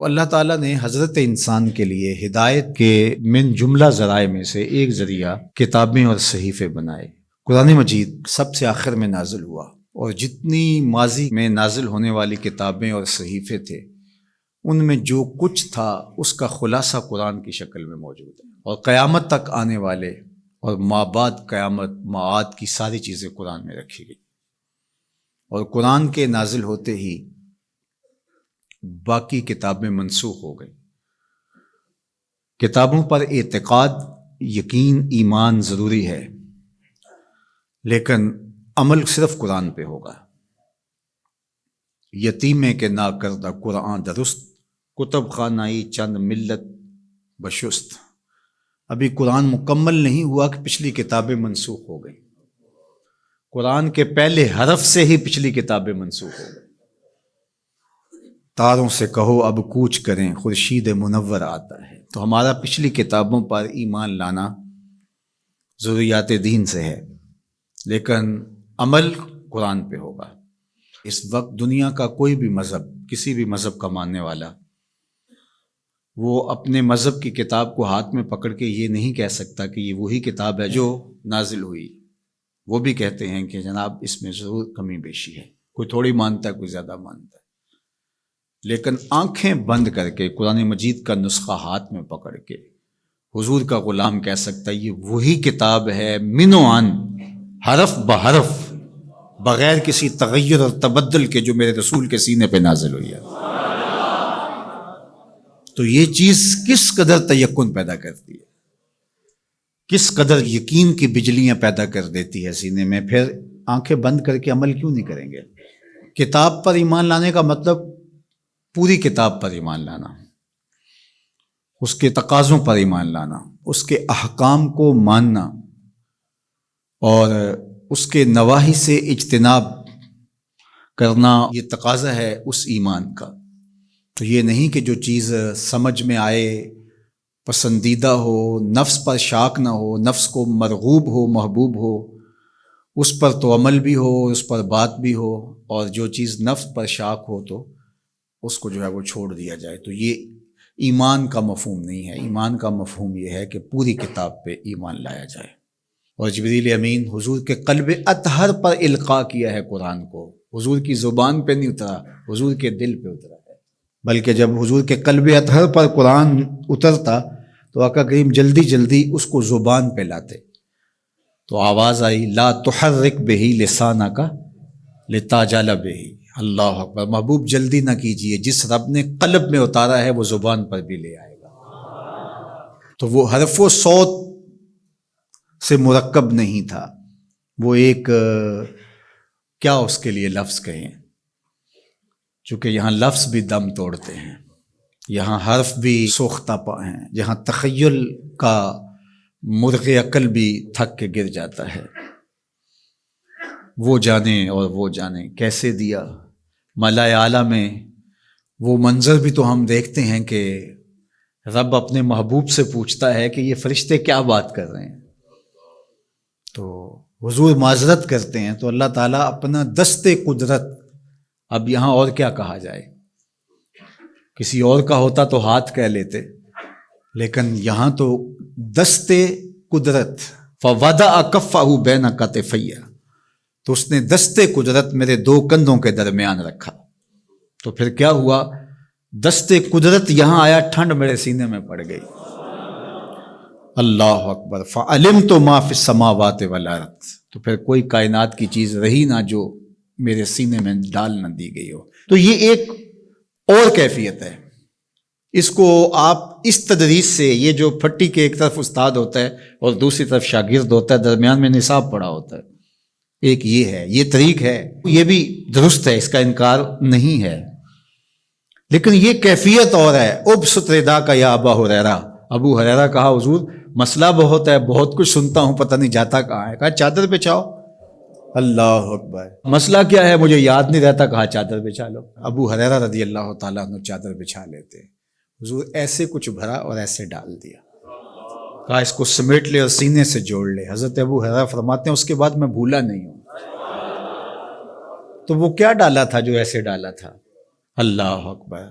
اللہ تعالیٰ نے حضرت انسان کے لیے ہدایت کے من جملہ ذرائع میں سے ایک ذریعہ کتابیں اور صحیفے بنائے۔ قرآن مجید سب سے آخر میں نازل ہوا، اور جتنی ماضی میں نازل ہونے والی کتابیں اور صحیفے تھے ان میں جو کچھ تھا اس کا خلاصہ قرآن کی شکل میں موجود ہے، اور قیامت تک آنے والے اور ما بعد قیامت معاد کی ساری چیزیں قرآن میں رکھی گئی۔ اور قرآن کے نازل ہوتے ہی باقی کتابیں منسوخ ہو گئی۔ کتابوں پر اعتقاد، یقین، ایمان ضروری ہے، لیکن عمل صرف قرآن پہ ہوگا۔ یتیمے کے نا کردہ قرآن درست، کتب خانائی چند ملت بشست۔ ابھی قرآن مکمل نہیں ہوا کہ پچھلی کتابیں منسوخ ہو گئیں۔ قرآن کے پہلے حرف سے ہی پچھلی کتابیں منسوخ ہو گئیں۔ تاروں سے کہو اب کوچ کریں، خورشید منور آتا ہے۔ تو ہمارا پچھلی کتابوں پر ایمان لانا ضروریات دین سے ہے، لیکن عمل قرآن پہ ہوگا۔ اس وقت دنیا کا کوئی بھی مذہب، کسی بھی مذہب کا ماننے والا، وہ اپنے مذہب کی کتاب کو ہاتھ میں پکڑ کے یہ نہیں کہہ سکتا کہ یہ وہی کتاب ہے جو نازل ہوئی۔ وہ بھی کہتے ہیں کہ جناب اس میں ضرور کمی بیشی ہے، کوئی تھوڑی مانتا ہے، کوئی زیادہ مانتا ہے، لیکن آنکھیں بند کر کے قرآن مجید کا نسخہ ہاتھ میں پکڑ کے حضور کا غلام کہہ سکتا ہے یہ وہی کتاب ہے، من و عن، حرف بحرف، بغیر کسی تغیر اور تبدل کے، جو میرے رسول کے سینے پہ نازل ہوئی ہے۔ تو یہ چیز کس قدر تیقن پیدا کرتی ہے، کس قدر یقین کی بجلیاں پیدا کر دیتی ہے سینے میں۔ پھر آنکھیں بند کر کے عمل کیوں نہیں کریں گے؟ کتاب پر ایمان لانے کا مطلب پوری کتاب پر ایمان لانا، اس کے تقاضوں پر ایمان لانا، اس کے احکام کو ماننا، اور اس کے نواہی سے اجتناب کرنا، یہ تقاضا ہے اس ایمان کا۔ تو یہ نہیں کہ جو چیز سمجھ میں آئے، پسندیدہ ہو، نفس پر شاک نہ ہو، نفس کو مرغوب ہو، محبوب ہو، اس پر تو عمل بھی ہو، اس پر بات بھی ہو، اور جو چیز نفس پر شاک ہو تو اس کو جو ہے وہ چھوڑ دیا جائے۔ تو یہ ایمان کا مفہوم نہیں ہے۔ ایمان کا مفہوم یہ ہے کہ پوری کتاب پہ ایمان لایا جائے۔ اور جبریل امین حضور کے قلب اطہر پر القاء کیا ہے قرآن کو، حضور کی زبان پہ نہیں اترا، حضور کے دل پہ اترا ہے۔ بلکہ جب حضور کے قلب اطہر پر قرآن اترتا تو آقا کریم جلدی جلدی اس کو زبان پہ لاتے، تو آواز آئی لا تحرک بہ لسانک لتعجل بہ۔ اللہ اکبر، محبوب جلدی نہ کیجئے، جس رب نے قلب میں اتارا ہے وہ زبان پر بھی لے آئے گا۔ تو وہ حرف و صوت سے مرکب نہیں تھا، وہ ایک کیا اس کے لیے لفظ کہیں، چونکہ یہاں لفظ بھی دم توڑتے ہیں، یہاں حرف بھی سوختہ پا ہیں، جہاں تخیل کا مرغ عقل بھی تھک کے گر جاتا ہے۔ وہ جانے اور وہ جانے کیسے دیا ملائے اعلیٰ میں۔ وہ منظر بھی تو ہم دیکھتے ہیں کہ رب اپنے محبوب سے پوچھتا ہے کہ یہ فرشتے کیا بات کر رہے ہیں، تو حضور معذرت کرتے ہیں، تو اللہ تعالیٰ اپنا دست قدرت، اب یہاں اور کیا کہا جائے، کسی اور کا ہوتا تو ہاتھ کہہ لیتے، لیکن یہاں تو دست قدرت، فوضع کفہ بین کتفی، تو اس نے دست قدرت میرے دو کندھوں کے درمیان رکھا۔ تو پھر کیا ہوا، دست قدرت یہاں آیا، ٹھنڈ میرے سینے میں پڑ گئی۔ اللہ اکبر، فعلمت ما فی السماوات والارض، تو پھر کوئی کائنات کی چیز رہی نہ جو میرے سینے میں ڈال نہ دی گئی ہو۔ تو یہ ایک اور کیفیت ہے، اس کو آپ اس تدریس سے، یہ جو پھٹی کے ایک طرف استاد ہوتا ہے اور دوسری طرف شاگرد ہوتا ہے، درمیان میں نصاب پڑھا ہوتا ہے، ایک یہ ہے، یہ طریق ہے، یہ بھی درست ہے، اس کا انکار نہیں ہے، لیکن یہ کیفیت اور ہے۔ ابسط ردا کا یا ابا ہریرہ، ابو ہریرہ کہا حضور مسئلہ بہت ہے، بہت کچھ سنتا ہوں، پتہ نہیں جاتا کہاں ہے، کہا چادر بچھاؤ۔ اللہ اکبر، مسئلہ کیا ہے مجھے یاد نہیں رہتا، کہا چادر بچھا لو۔ ابو ہریرہ رضی اللہ تعالیٰ عنہ چادر بچھا لیتے، حضور ایسے کچھ بھرا اور ایسے ڈال دیا، کہا اس کو سمیٹ لے اور سینے سے جوڑ لے۔ حضرت ابو ہریرہ فرماتے ہیں اس کے بعد میں بھولا نہیں ہوں۔ تو وہ کیا ڈالا تھا جو ایسے ڈالا تھا؟ اللہ اکبر،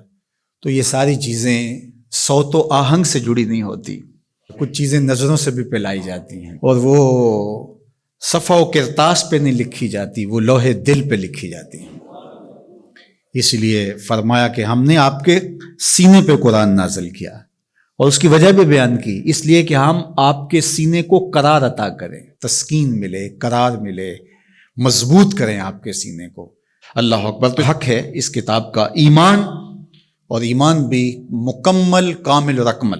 تو یہ ساری چیزیں صوت و آہنگ سے جڑی نہیں ہوتی، کچھ چیزیں نظروں سے بھی پلائی جاتی ہیں، اور وہ صفحہ و کرتاس پہ نہیں لکھی جاتی، وہ لوح دل پہ لکھی جاتی ہیں۔ اس لیے فرمایا کہ ہم نے آپ کے سینے پہ قرآن نازل کیا، اور اس کی وجہ بھی بیان کی، اس لیے کہ ہم آپ کے سینے کو قرار عطا کریں، تسکین ملے، قرار ملے، مضبوط کریں آپ کے سینے کو۔ اللہ اکبر۔ تو حق ہے اس کتاب کا ایمان، اور ایمان بھی مکمل کامل اور اکمل۔